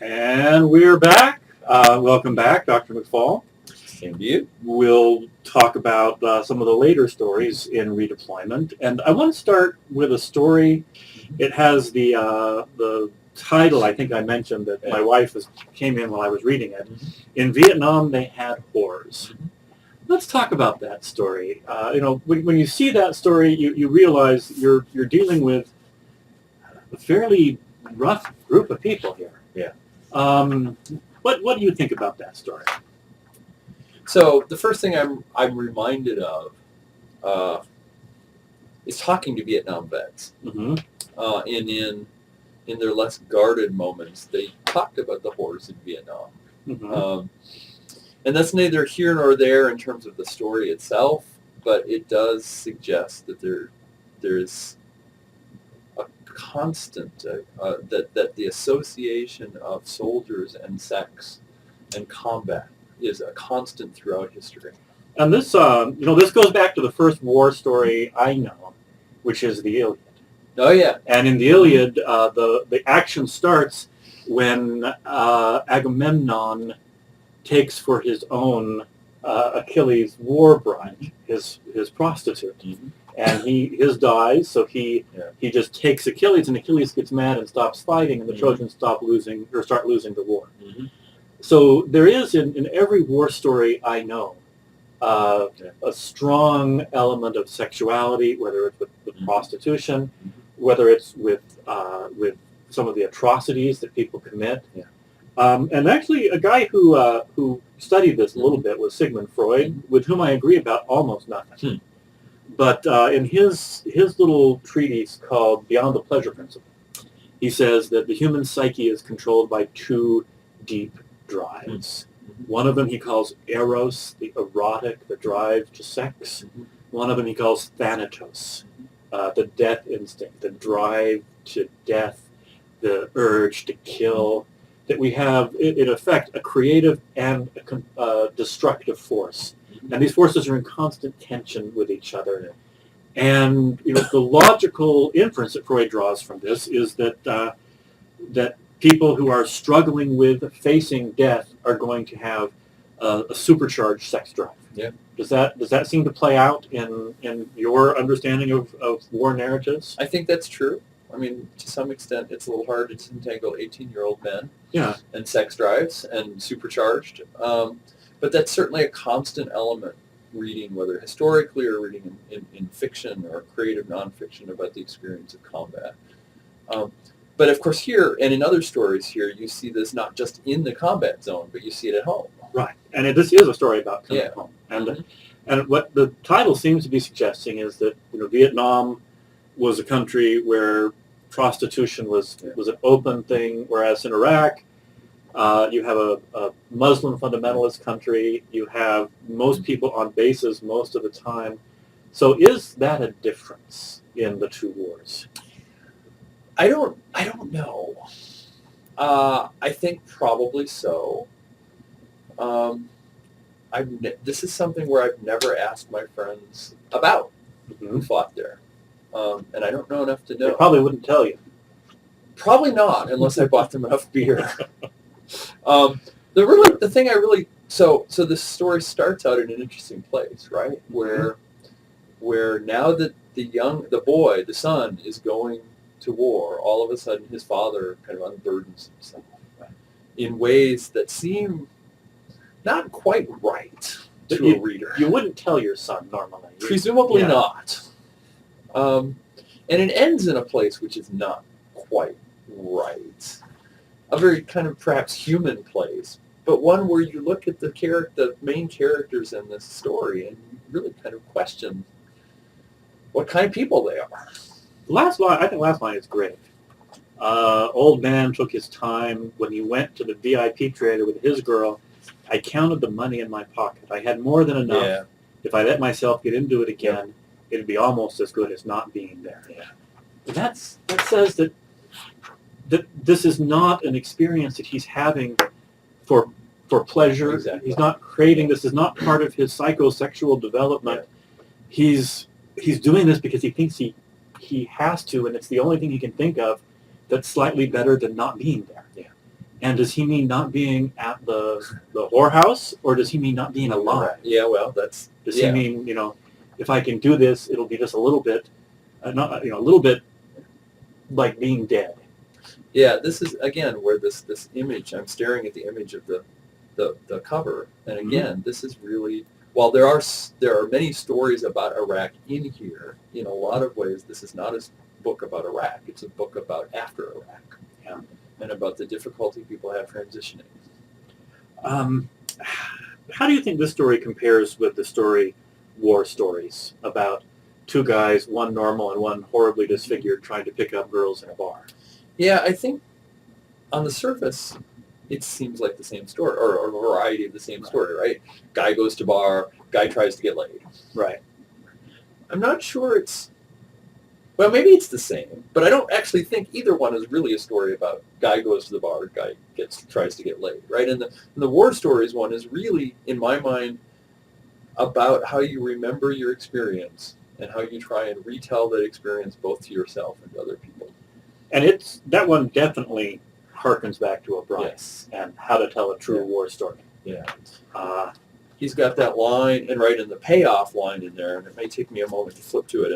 And we're back. Welcome back, Dr. McFall. Same to you. We'll talk about some of the later stories in redeployment. And I want to start with a story. It has the title, I think I mentioned, that my wife came in while I was reading it. In Vietnam, they had whores. Let's talk about that story. When you see that story, you realize you're dealing with a fairly rough group of people here. Yeah. What do you think about that story? So the first thing I'm reminded of is talking to Vietnam vets. Mm-hmm. In their less guarded moments, they talked about the horrors in Vietnam. Mm-hmm. And that's neither here nor there in terms of the story itself, but it does suggest that there's a constant, that the association of soldiers and sex and combat is a constant throughout history. And this goes back to the first war story I know, which is the Iliad. Oh yeah. And in the Iliad, the action starts when Agamemnon takes for his own Achilles' war bride, his prostitute. Mm-hmm. And his dies, so he just takes Achilles, and Achilles gets mad and stops fighting, and the Trojans start losing the war. Mm-hmm. So there is in every war story I know a strong element of sexuality, whether it's with prostitution, whether it's with some of the atrocities that people commit. Yeah. And actually, a guy who studied this a little bit was Sigmund Freud, with whom I agree about almost nothing. But in his little treatise called Beyond the Pleasure Principle, he says that the human psyche is controlled by two deep drives. One of them he calls eros, the erotic, the drive to sex. One of them he calls thanatos, the death instinct, the drive to death, the urge to kill. That we have, in effect, a creative and a destructive force. And these forces are in constant tension with each other. And the logical inference that Freud draws from this is that people who are struggling with facing death are going to have a supercharged sex drive. Yeah. Does that seem to play out in your understanding of war narratives? I think that's true. I mean, to some extent, it's a little hard to disentangle 18-year-old men and sex drives and supercharged. But that's certainly a constant element reading, whether historically or reading in fiction or creative nonfiction about the experience of combat. But of course here, and in other stories here, you see this not just in the combat zone, but you see it at home. Right. And this is a story about coming home. And what the title seems to be suggesting is that Vietnam was a country where prostitution was an open thing, whereas in Iraq, you have a Muslim fundamentalist country. You have most people on bases most of the time. So is that a difference in the two wars? I don't know. I think probably so. This is something where I've never asked my friends about who fought there. And I don't know enough to know. They probably wouldn't tell you. Probably not, unless I bought them enough beer. The thing I really so this story starts out in an interesting place, right? Where now that the son is going to war, all of a sudden his father kind of unburdens himself in ways that seem not quite right to a reader. You wouldn't tell your son normally. Presumably not. And it ends in a place which is not quite right. A very kind of perhaps human place, but one where you look at the main characters in this story and you really kind of question what kind of people they are. I think last line is great. Old man took his time. When he went to the VIP trader with his girl, I counted the money in my pocket. I had more than enough. Yeah. If I let myself get into it again, it'd be almost as good as not being there. Yeah. That says that this is not an experience that he's having for pleasure. Exactly. He's not craving. This is not part of his psychosexual development. Yeah. He's doing this because he thinks he has to, and it's the only thing he can think of that's slightly better than not being there. Yeah. And does he mean not being at the whorehouse, or does he mean not being alive? Yeah, well, does he mean, if I can do this, it'll be just a little bit, a little bit like being dead. Yeah, this is again where this image. I'm staring at the image of the cover, and again, this is really, while there are many stories about Iraq in here. In a lot of ways, this is not a book about Iraq. It's a book about after Iraq, and about the difficulty people have transitioning. How do you think this story compares with the story War Stories about two guys, one normal and one horribly disfigured, trying to pick up girls in a bar? Yeah, I think on the surface, it seems like the same story, or a variety of the same story, right? Guy goes to bar, guy tries to get laid. Right. I'm not sure well, maybe it's the same, but I don't actually think either one is really a story about guy goes to the bar, guy tries to get laid, right? And the War Stories one is really, in my mind, about how you remember your experience and how you try and retell that experience both to yourself and to other people. And that one definitely harkens back to O'Brien and how to tell a true war story. Yeah. He's got that line, and right in the payoff line in there, and it may take me a moment to flip to it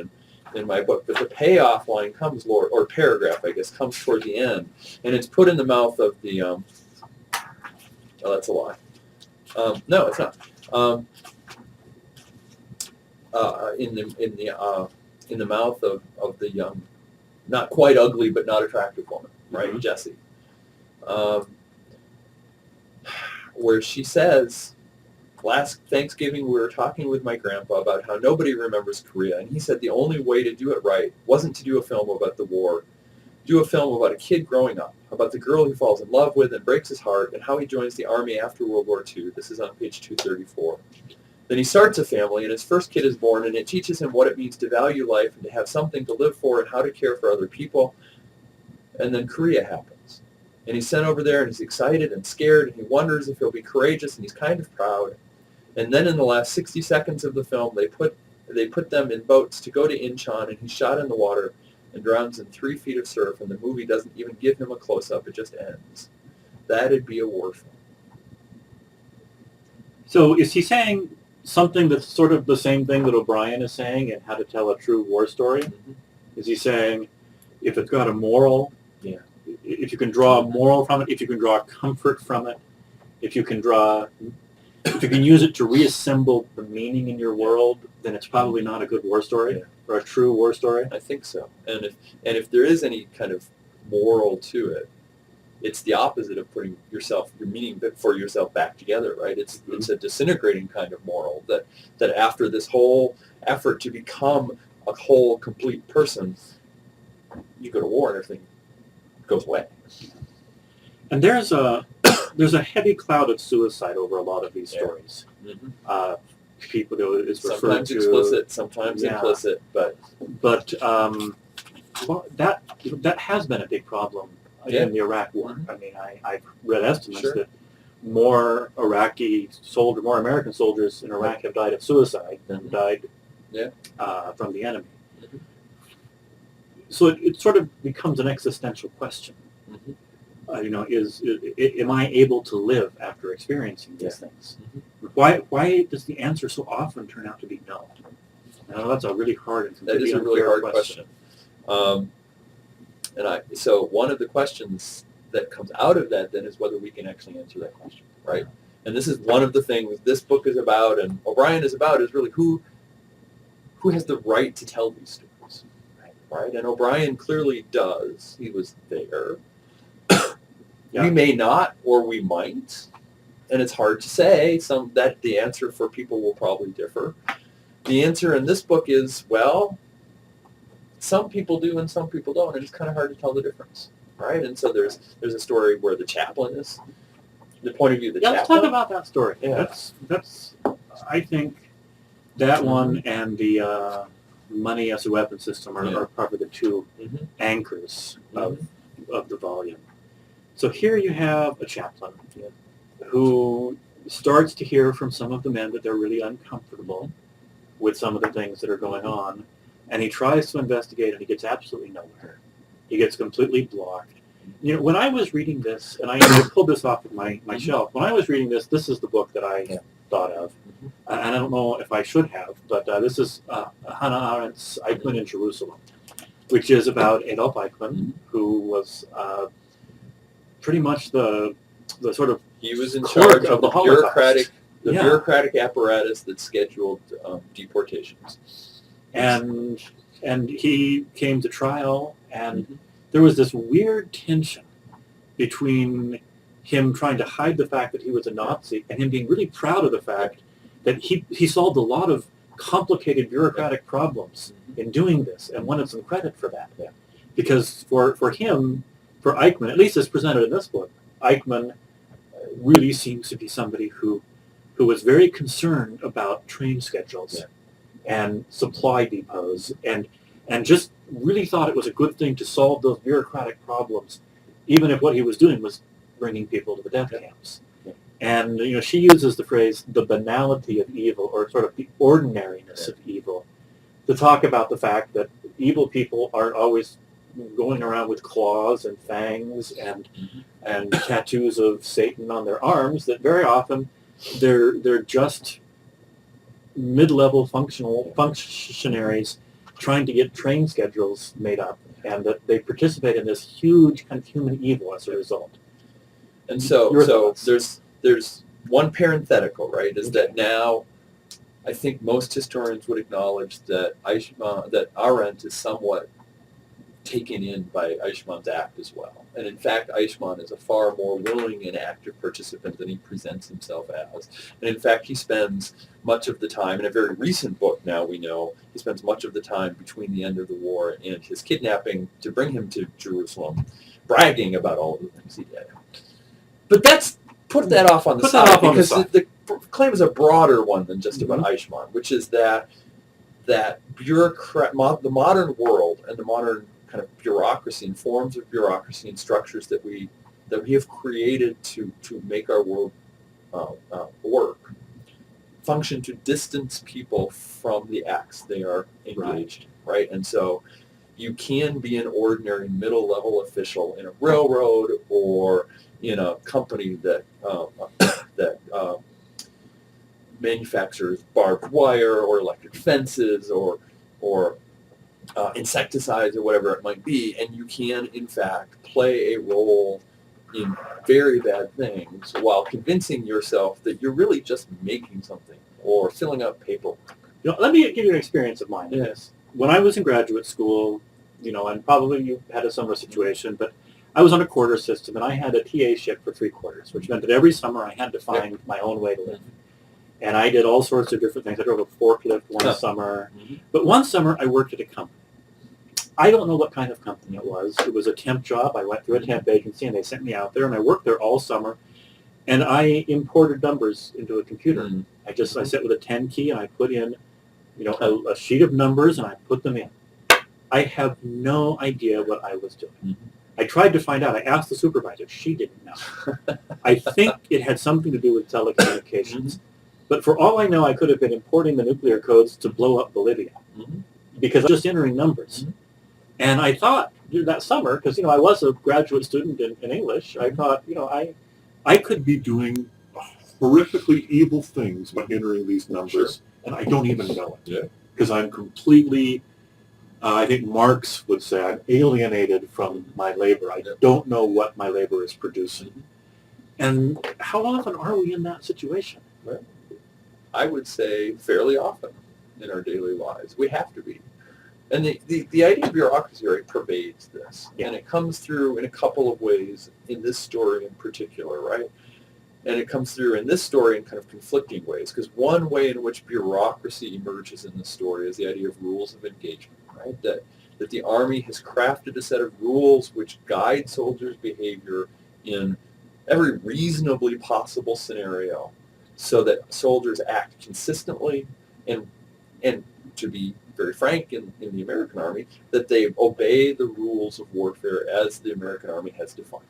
in my book, but the payoff line comes, or paragraph, I guess, comes toward the end, and it's put in the mouth of the, oh, that's a lie. No, it's not. In the mouth of the young, not quite ugly, but not attractive woman, right, Jessie, where she says, last Thanksgiving we were talking with my grandpa about how nobody remembers Korea, and he said the only way to do it right wasn't to do a film about the war, do a film about a kid growing up, about the girl he falls in love with and breaks his heart, and how he joins the army after World War II. This is on page 234. Then he starts a family, and his first kid is born, and it teaches him what it means to value life and to have something to live for and how to care for other people. And then Korea happens. And he's sent over there, and he's excited and scared, and he wonders if he'll be courageous, and he's kind of proud. And then in the last 60 seconds of the film, they put them in boats to go to Incheon, and he's shot in the water and drowns in 3 feet of surf, and the movie doesn't even give him a close-up. It just ends. That'd be a war film. So is he saying something that's sort of the same thing that O'Brien is saying in How to Tell a True War Story? Mm-hmm. Is he saying if it's got a moral, if you can draw a moral from it, if you can draw a comfort from it, if you can use it to reassemble the meaning in your world, then it's probably not a good war story or a true war story? I think so. And if there is any kind of moral to it, it's the opposite of putting your meaning for yourself back together, right? It's a disintegrating kind of moral that after this whole effort to become a whole, complete person, you go to war and everything goes away. And there's a heavy cloud of suicide over a lot of these stories. Mm-hmm. People is referred sometimes to explicit, sometimes implicit, but that has been a big problem in the Iraq War. Mm-hmm. I mean, I've read estimates that more American soldiers in Iraq have died of suicide than died from the enemy. Mm-hmm. So it sort of becomes an existential question. Mm-hmm. Am I able to live after experiencing these things? Mm-hmm. Why does the answer so often turn out to be no? That's a really hard and that is a really hard question. So one of the questions that comes out of that then is whether we can actually answer that question, right? And this is one of the things this book is about, and O'Brien is about, is really who has the right to tell these stories, right? And O'Brien clearly does. He was there. Yeah. We may not, or we might, and it's hard to say. The answer for people will probably differ. The answer in this book is, well, some people do and some people don't, and it's kind of hard to tell the difference, right? And so there's a story where the chaplain is the point of view of the chaplain. Let's talk about that story. Yeah. That's I think that one and the money as a weapon system are probably the two anchors of the volume. So here you have a chaplain who starts to hear from some of the men that they're really uncomfortable with some of the things that are going on, and he tries to investigate, and he gets absolutely nowhere. He gets completely blocked. When I was reading this, and I pulled this off of my shelf, when I was reading this is the book that I thought of. And I don't know if I should have, but this is Hannah Arendt's Eichmann in Jerusalem, which is about Adolf Eichmann, who was pretty much the sort of he was in charge of the Holocaust. bureaucratic apparatus that scheduled deportations. And he came to trial, and there was this weird tension between him trying to hide the fact that he was a Nazi and him being really proud of the fact that he solved a lot of complicated bureaucratic problems in doing this and wanted some credit for that. Because for him, for Eichmann, at least as presented in this book, Eichmann really seems to be somebody who was very concerned about train schedules and supply depots and just really thought it was a good thing to solve those bureaucratic problems, even if what he was doing was bringing people to the death camps. And she uses the phrase "the banality of evil," or sort of the ordinariness of evil, to talk about the fact that evil people aren't always going around with claws and fangs and tattoos of Satan on their arms. That very often they're just mid-level functionaries trying to get train schedules made up, and that they participate in this huge kind of human evil as a result. And so there's one parenthetical, right, is that now I think most historians would acknowledge that that Arendt is somewhat taken in by Eichmann's act as well. And in fact, Eichmann is a far more willing and active participant than he presents himself as. And in fact, he spends much of the time, in a very recent book now we know, he spends much of the time between the end of the war and his kidnapping to bring him to Jerusalem, bragging about all of the things he did. But put that off on the side, because the claim is a broader one than just about Eichmann, which is that the modern world and the modern kind of bureaucracy and forms of bureaucracy and structures that we have created to make our world work function to distance people from the acts they are engaged in, right? And so you can be an ordinary middle-level official in a railroad or in a company that manufactures barbed wire or electric fences or insecticides or whatever it might be, and you can, in fact, play a role in very bad things while convincing yourself that you're really just making something or filling out paperwork. Let me give you an experience of mine. Yes. When I was in graduate school, and probably you had a similar situation, but I was on a quarter system, and I had a TA ship for 3 quarters, which meant that every summer I had to find my own way to live. And I did all sorts of different things. I drove a forklift one summer. But one summer I worked at a company. I don't know what kind of company it was. It was a temp job. I went through a temp agency, and they sent me out there, and I worked there all summer. And I imported numbers into a computer. I sat with a 10 key, and I put in, a sheet of numbers, and I put them in. I have no idea what I was doing. I tried to find out. I asked the supervisor. She didn't know. I think it had something to do with telecommunications. But for all I know, I could have been importing the nuclear codes to blow up Bolivia because I was just entering numbers. And I thought that summer, because, I was a graduate student in English, I thought, I could be doing horrifically evil things by entering these numbers, and I don't even know it. Because I'm completely, I think Marx would say, I'm alienated from my labor. I don't know what my labor is producing. And how often are we in that situation? I would say fairly often in our daily lives. We have to be. And the idea of bureaucracy already pervades this. And it comes through in a couple of ways in this story in particular, right? And it comes through in this story in kind of conflicting ways. Because one way in which bureaucracy emerges in the story is the idea of rules of engagement, right? That the Army has crafted a set of rules which guide soldiers' behavior in every reasonably possible scenario, so that soldiers act consistently and to be very frank in the American Army, that they obey the rules of warfare as the American Army has defined.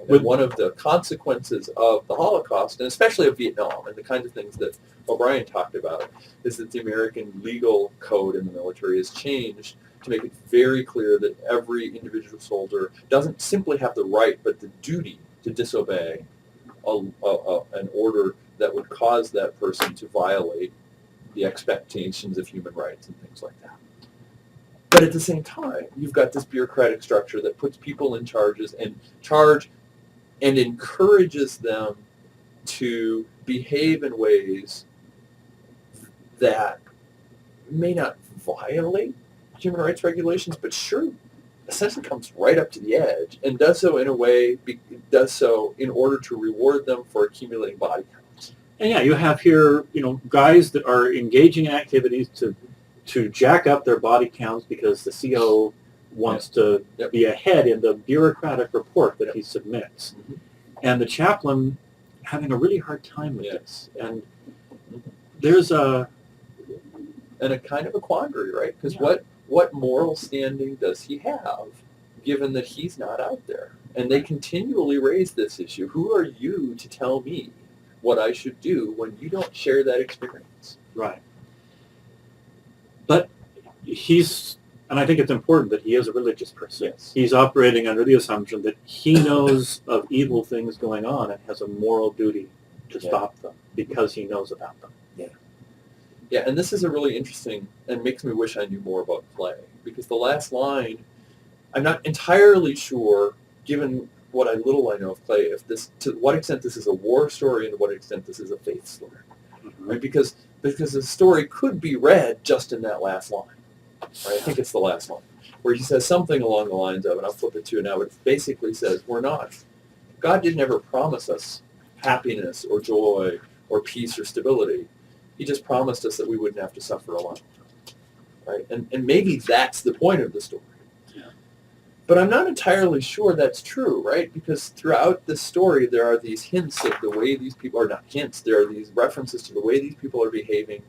And one of the consequences of the Holocaust, and especially of Vietnam, and the kinds of things that O'Brien talked about, is that the American legal code in the military has changed to make it very clear that every individual soldier doesn't simply have the right, but the duty to disobey an order that would cause that person to violate the expectations of human rights and things like that. But at the same time, you've got this bureaucratic structure that puts people in charge and encourages them to behave in ways that may not violate human rights regulations, but sure, essentially comes right up to the edge and does so in a way, does so in order to reward them for accumulating body counts. And yeah, you have here, guys that are engaging in activities to jack up their body counts because the CO wants to be ahead in the bureaucratic report that he submits. Mm-hmm. And the chaplain having a really hard time with this. And there's a kind of a quandary, right? Because what moral standing does he have given that he's not out there? And they continually raise this issue. Who are you to tell me what I should do when you don't share that experience? Right. But and I think it's important that he is a religious person. Yes. He's operating under the assumption that he knows of evil things going on and has a moral duty to stop them because he knows about them. Yeah, and this is a really interesting, and makes me wish I knew more about Clay, because the last line, I'm not entirely sure, given what little I know of Clay, to what extent this is a war story and to what extent this is a faith story, right? Because the story could be read just in that last line, right? I think it's the last line, where he says something along the lines of, and I'll flip it to you now, it basically says, God didn't ever promise us happiness or joy or peace or stability. He just promised us that we wouldn't have to suffer alone, right? And maybe that's the point of the story. Yeah. But I'm not entirely sure that's true, right? Because throughout the story, there are these hints of the way these people are not hints. There are these references to the way these people are behaving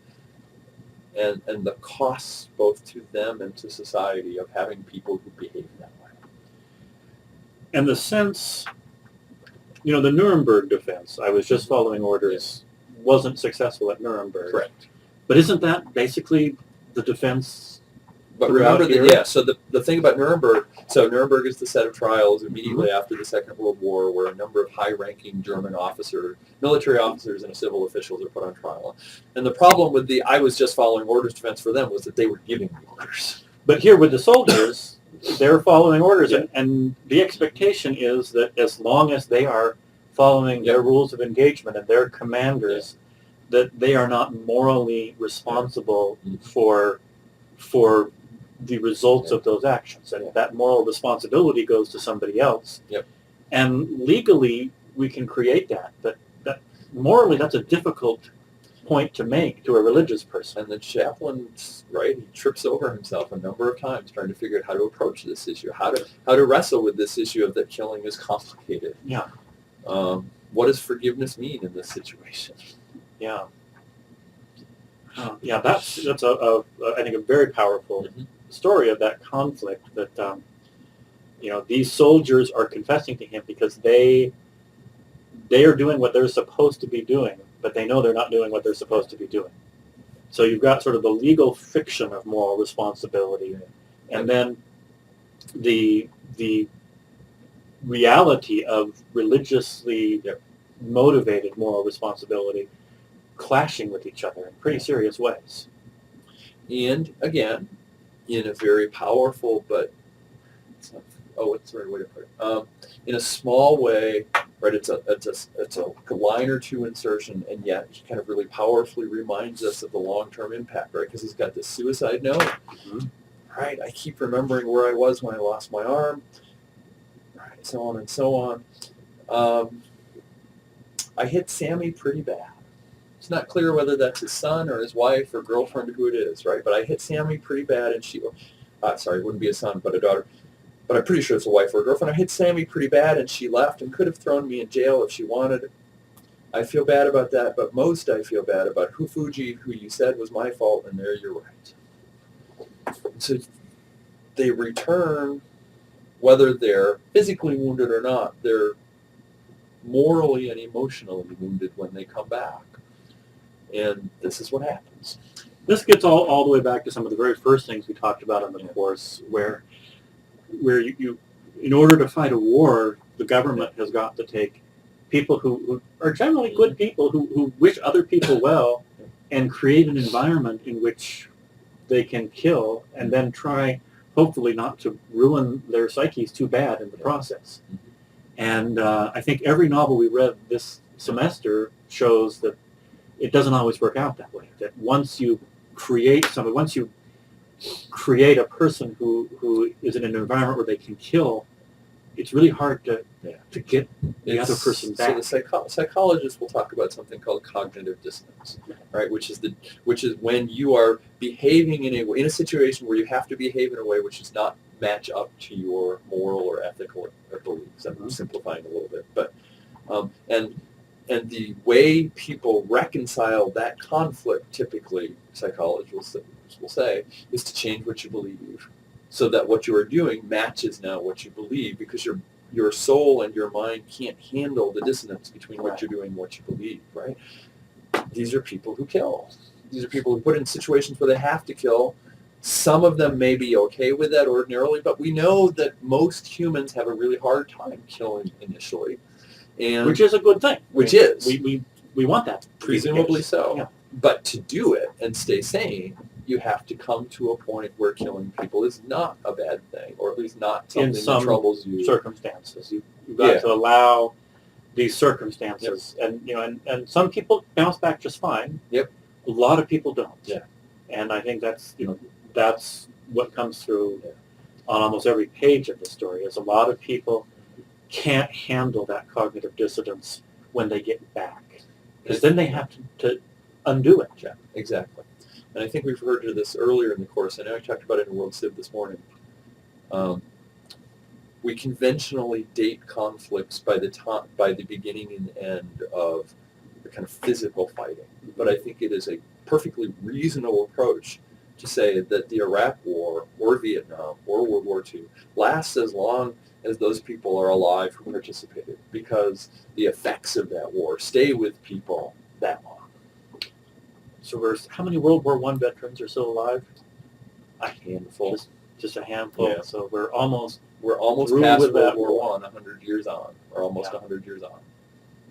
and the costs both to them and to society of having people who behave that way. And the sense, the Nuremberg defense, I was just following orders, wasn't successful at Nuremberg. Correct. But isn't that basically the defense? But remember that, so the thing about Nuremberg, Nuremberg is the set of trials immediately after the Second World War where a number of high-ranking German military officers and civil officials are put on trial. And the problem with I was just following orders defense for them was that they were giving the orders. But here with the soldiers, they're following orders, and the expectation is that as long as they are following their rules of engagement and their commanders, that they are not morally responsible for the results of those actions. And that moral responsibility goes to somebody else. Yep. And legally, we can create that. But morally, that's a difficult point to make to a religious person. And the chaplain, right, he trips over himself a number of times trying to figure out how to approach this issue, how to wrestle with this issue of that killing is complicated. Yeah. What does forgiveness mean in this situation? Yeah. That's I think a very powerful story of that conflict that these soldiers are confessing to him because they are doing what they're supposed to be doing, but they know they're not doing what they're supposed to be doing. So you've got sort of the legal fiction of moral responsibility, and then the reality of religiously motivated moral responsibility clashing with each other in pretty serious ways. And again, in a very powerful, but what's the right way to put it? In a small way, right? It's a line or two insertion, and yet he kind of really powerfully reminds us of the long-term impact, right? Because he's got this suicide note, right? I keep remembering where I was when I lost my arm, right? So on and so on. I hit Sammy pretty bad. It's not clear whether that's his son or his wife or girlfriend, who it is, right? But I hit Sammy pretty bad, and it wouldn't be a son, but a daughter. But I'm pretty sure it's a wife or a girlfriend. I hit Sammy pretty bad, and she left and could have thrown me in jail if she wanted. I feel bad about that, but most I feel bad about Fuji, who you said was my fault, and there you're right. So they return, whether they're physically wounded or not, they're morally and emotionally wounded when they come back. And this is what happens. this gets all the way back to some of the very first things we talked about on the course, where you in order to fight a war, the government has got to take people who are generally good people who wish other people well and create an environment in which they can kill and then try, hopefully, not to ruin their psyches too bad in the process. And I think every novel we read this semester shows that it doesn't always work out that way. That once you create once you create a person who is in an environment where they can kill, it's really hard to get the other person back. So the psychologists will talk about something called cognitive dissonance, right? Which is when you are behaving in a situation where you have to behave in a way which does not match up to your moral or ethical beliefs. I'm simplifying a little bit, but and the way people reconcile that conflict, typically psychologists will say, is to change what you believe, so that what you are doing matches now what you believe, because your soul and your mind can't handle the dissonance between what you're doing and what you believe, right? These are people who kill. These are people who put in situations where they have to kill. Some of them may be okay with that ordinarily, but we know that most humans have a really hard time killing initially. And which is a good thing. We want that. Presumably so. Yeah. But to do it and stay sane, you have to come to a point where killing people is not a bad thing, or at least not something that troubles you. Circumstances. You've got to allow these circumstances, and some people bounce back just fine. Yep. A lot of people don't. Yeah. And I think that's what comes through on almost every page of the story. Is a lot of people can't handle that cognitive dissonance when they get back, because then they have to undo it. Yeah, exactly. And I think we've heard of this earlier in the course. I know I talked about it in World Civ this morning. We conventionally date conflicts by the beginning and end of the kind of physical fighting. But I think it is a perfectly reasonable approach to say that the Iraq War or Vietnam or World War II lasts as long as those people are alive who participated, because the effects of that war stay with people that long. So how many World War I veterans are still alive? A handful. Just a handful. Yeah. So we're almost past with World that War war. I, 100 years on, or almost 100 years on.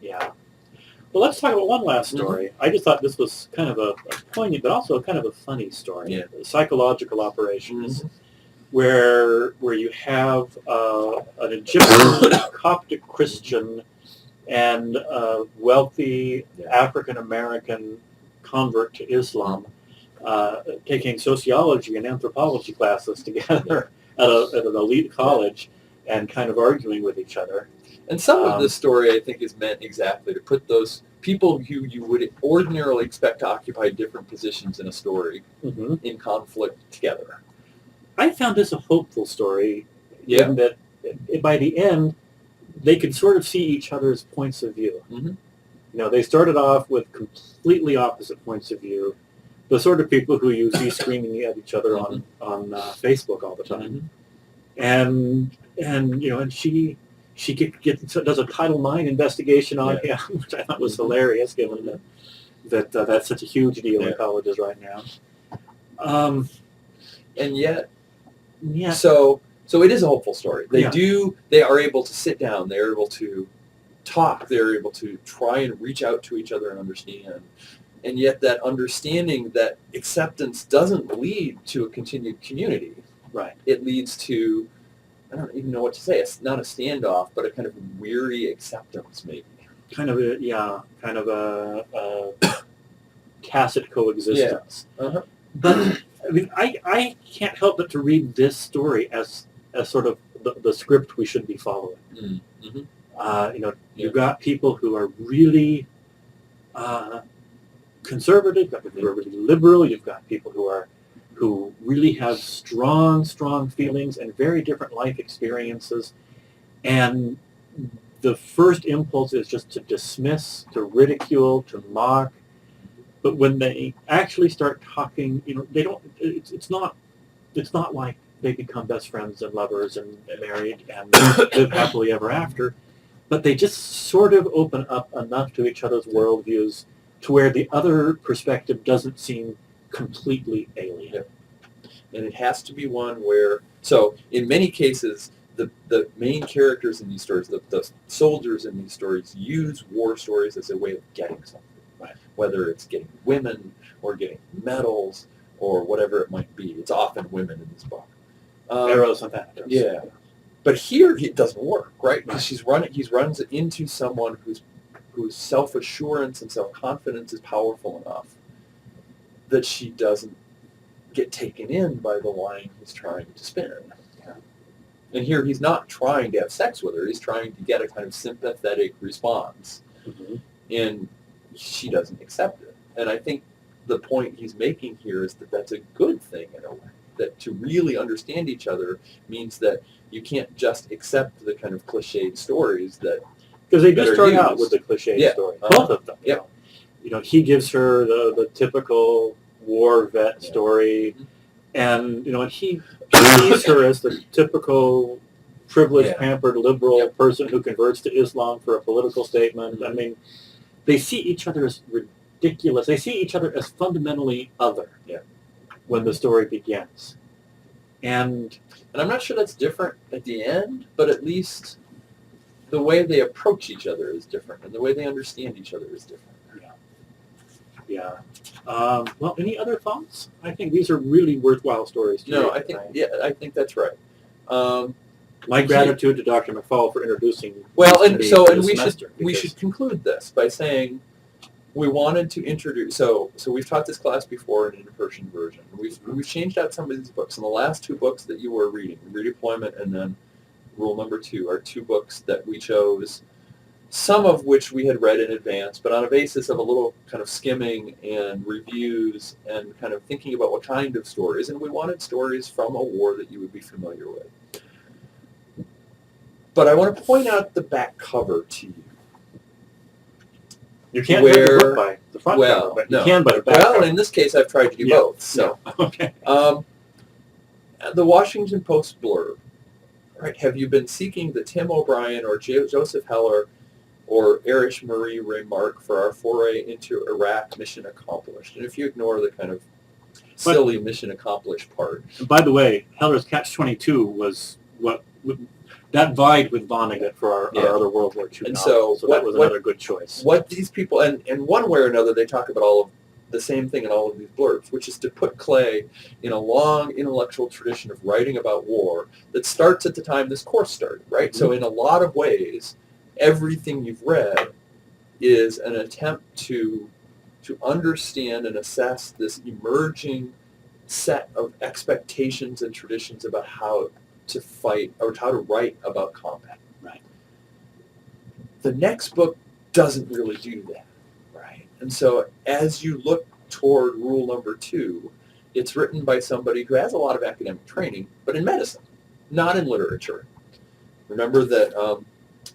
Yeah. Well, let's talk about one last story. I just thought this was kind of a poignant, but also kind of a funny story. Yeah. Psychological operations, where you have an Egyptian Coptic Christian and a wealthy African American convert to Islam taking sociology and anthropology classes together at an elite college and kind of arguing with each other. And some of this story, I think, is meant exactly to put those people who you would ordinarily expect to occupy different positions in a story in conflict together. I found this a hopeful story in that by the end, they could sort of see each other's points of view. They started off with completely opposite points of view, the sort of people who you see screaming at each other on Facebook all the time. And she does a Title IX investigation on him, which I thought was hilarious, given that that's such a huge deal in colleges right now. And yet, so it is a hopeful story. They are able to sit down, they're able to talk, they're able to try and reach out to each other and understand. And yet that understanding, that acceptance doesn't lead to a continued community. Right. It leads to, I don't even know what to say. It's not a standoff, but a kind of weary acceptance, maybe. Kind of a tacit coexistence. But I mean, I can't help but to read this story as sort of the script we should be following. You've got people who are really conservative, you've got people who are really liberal, you've got people who really have strong feelings and very different life experiences. And the first impulse is just to dismiss, to ridicule, to mock. But when they actually start talking, they don't. It's not like they become best friends and lovers and married and live happily ever after. But they just sort of open up enough to each other's worldviews to where the other perspective doesn't seem completely alien. Yep. And it has to be one where, so in many cases, the main characters in these stories, the soldiers in these stories, use war stories as a way of getting something. Right. Whether it's getting women or getting medals or whatever it might be. It's often women in this book. Arrows and that. Yeah. But here it doesn't work, right? Because he runs into someone whose self-assurance and self-confidence is powerful enough that she doesn't get taken in by the line he's trying to spin. Yeah. And here he's not trying to have sex with her. He's trying to get a kind of sympathetic response. Mm-hmm. And she doesn't accept it. And I think the point he's making here is that that's a good thing in a way. That to really understand each other means that you can't just accept the kind of cliched stories that because they do start out with the cliched story, both of them. Yeah. You know, he gives her the typical war vet story, and and he sees her as the typical privileged, pampered, liberal person who converts to Islam for a political statement. I mean, they see each other as ridiculous. They see each other as fundamentally other. Yeah. When the story begins, and I'm not sure that's different at the end, but at least the way they approach each other is different, and the way they understand each other is different. Yeah. Well, any other thoughts? I think these are really worthwhile stories to read. I think that's right. My gratitude to Dr. McFall for introducing. We should conclude this by saying we wanted to introduce. So we've taught this class before in an in-person version. We've changed out some of these books. And the last two books that you were reading, Redeployment and then Rule Number 2, are two books that we chose, some of which we had read in advance, but on a basis of a little kind of skimming and reviews and kind of thinking about what kind of stories. And we wanted stories from a war that you would be familiar with. But I want to point out the back cover to you. You can't read the book by the front cover, but you can by the back cover. Well, in this case, I've tried to do both. So, okay. The Washington Post blurb, right? Have you been seeking the Tim O'Brien or Joseph Heller or Erich Marie Remarque for our foray into Iraq mission accomplished? And if you ignore the kind of silly mission accomplished part. By the way, Heller's Catch-22 was that vied with Vonnegut for our other World War II novel, so that was another good choice. What these people, and one way or another, they talk about all of the same thing in all of these blurbs, which is to put Clay in a long intellectual tradition of writing about war that starts at the time this course started, right? Mm-hmm. So in a lot of ways, everything you've read is an attempt to understand and assess this emerging set of expectations and traditions about how to fight or how to write about combat. Right. The next book doesn't really do that. Right. And so as you look toward Rule Number 2, it's written by somebody who has a lot of academic training, but in medicine, not in literature. Remember that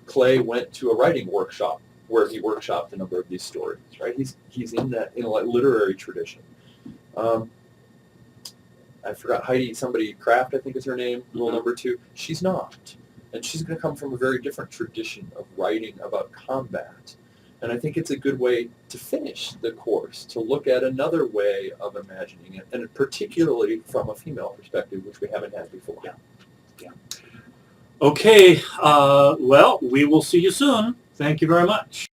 Clay went to a writing workshop where he workshopped a number of these stories, right? He's in that literary tradition. I forgot Heidi Kraft, I think is her name, Rule Number 2. She's not. And she's going to come from a very different tradition of writing about combat. And I think it's a good way to finish the course, to look at another way of imagining it, and particularly from a female perspective, which we haven't had before. Yeah. Okay, well, we will see you soon. Thank you very much.